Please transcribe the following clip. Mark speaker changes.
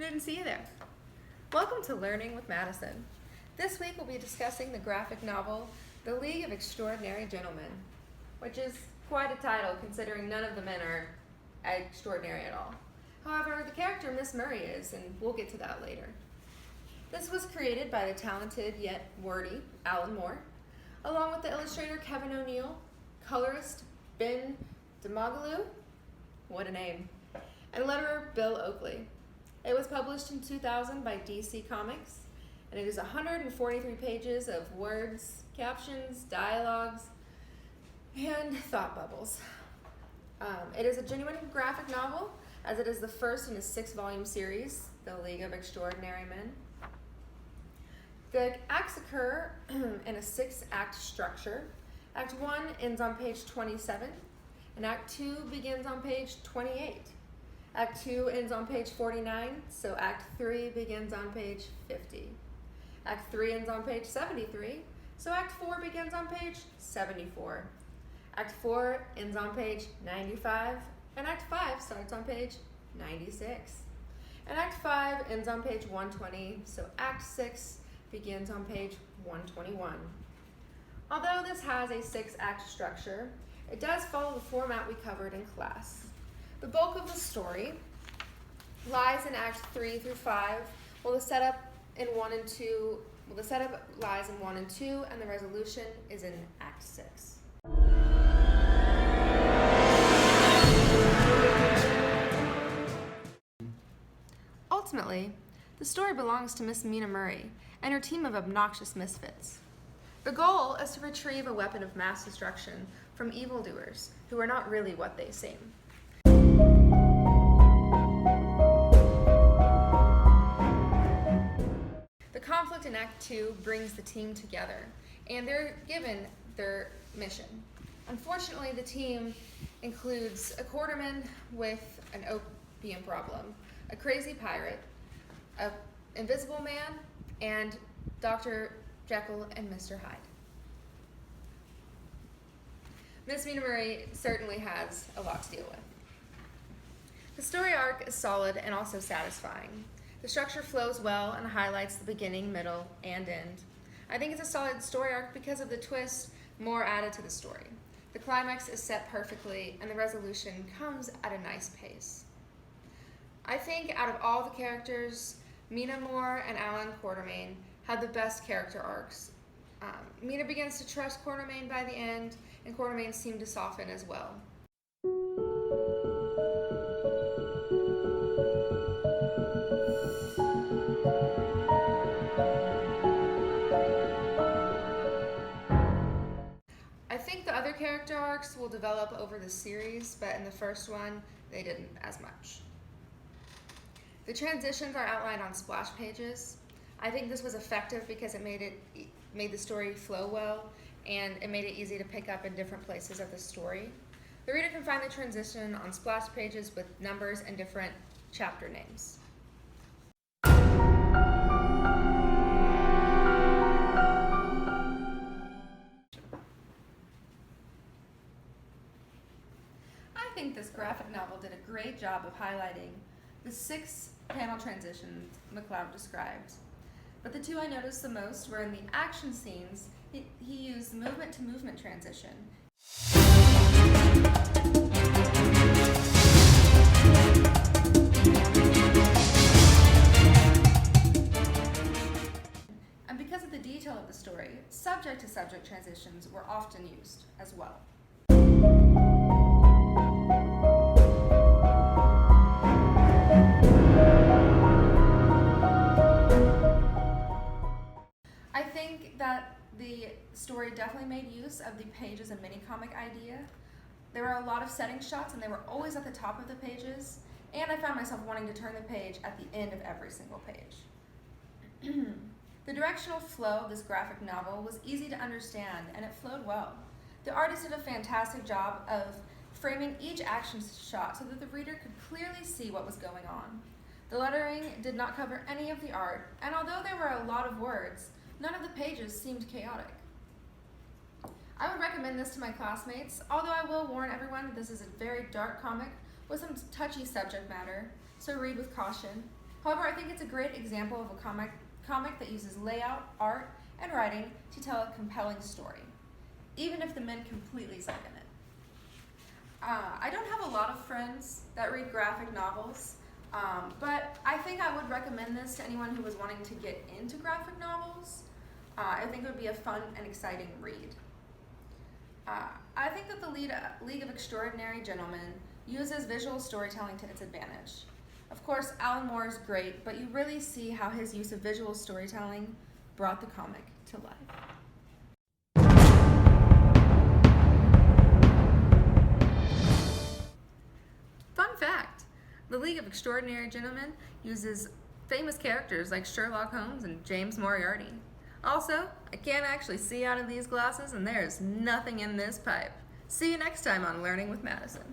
Speaker 1: didn't see you there. Welcome to Learning with Madison. This week we'll be discussing the graphic novel, The League of Extraordinary Gentlemen, which is quite a title considering none of the men are extraordinary at all. However, the character Miss Murray is, and we'll get to that later. This was created by the talented yet wordy Alan Moore, along with the illustrator Kevin O'Neill, colorist Ben Demagalou, what a name, and letterer Bill Oakley. It was published in 2000 by DC Comics, and it is 143 pages of words, captions, dialogues, and thought bubbles. It is a genuine graphic novel, as it is the first in a 6-volume series, The League of Extraordinary Men. The acts occur in a 6-act structure. Act 1 ends on page 27, and Act 2 begins on page 28. Act 2 ends on page 49, so Act 3 begins on page 50. Act 3 ends on page 73, so Act 4 begins on page 74. Act 4 ends on page 95, and Act 5 starts on page 96. And Act 5 ends on page 120, so Act 6 begins on page 121. Although this has a 6-act structure, it does follow the format we covered in class. The bulk of the story lies in Acts 3 through 5, while the setup lies in 1 and 2, and the resolution is in Act 6. Ultimately, the story belongs to Miss Mina Murray and her team of obnoxious misfits. The goal is to retrieve a weapon of mass destruction from evildoers who are not really what they seem. The conflict in Act 2 brings the team together, and they're given their mission. Unfortunately, the team includes a quarterman with an opium problem, a crazy pirate, an invisible man, and Dr. Jekyll and Mr. Hyde. Miss Mina Murray certainly has a lot to deal with. The story arc is solid and also satisfying. The structure flows well and highlights the beginning, middle, and end. I think it's a solid story arc because of the twist more added to the story. The climax is set perfectly, and the resolution comes at a nice pace. I think out of all the characters, Mina Moore and Alan Quartermain had the best character arcs. Mina begins to trust Quartermain by the end, and Quartermain seemed to soften as well. I think the other character arcs will develop over the series, but in the first one, they didn't as much. The transitions are outlined on splash pages. I think this was effective because it made the story flow well, and it made it easy to pick up in different places of the story. The reader can find the transition on splash pages with numbers and different chapter names. I think this graphic novel did a great job of highlighting the 6-panel transitions McLeod described. But the 2 I noticed the most were in the action scenes. He used movement-to-movement transition. And because of the detail of the story, subject-to-subject transitions were often used as well. I think that the story definitely made use of the page as a mini-comic idea. There were a lot of setting shots, and they were always at the top of the pages, and I found myself wanting to turn the page at the end of every single page. The directional flow of this graphic novel was easy to understand, and it flowed well. The artist did a fantastic job of framing each action shot so that the reader could clearly see what was going on. The lettering did not cover any of the art, and although there were a lot of words, none of the pages seemed chaotic. I would recommend this to my classmates, although I will warn everyone that this is a very dark comic with some touchy subject matter, so read with caution. However, I think it's a great example of a comic that uses layout, art, and writing to tell a compelling story, even if the men completely suck in it. I don't have a lot of friends that read graphic novels, but I think I would recommend this to anyone who was wanting to get into graphic novels. I think it would be a fun and exciting read. I think that the League of Extraordinary Gentlemen uses visual storytelling to its advantage. Of course, Alan Moore is great, but you really see how his use of visual storytelling brought the comic to life. Fun fact, the League of Extraordinary Gentlemen uses famous characters like Sherlock Holmes and James Moriarty. Also, I can't actually see out of these glasses, and there is nothing in this pipe. See you next time on Learning with Madison.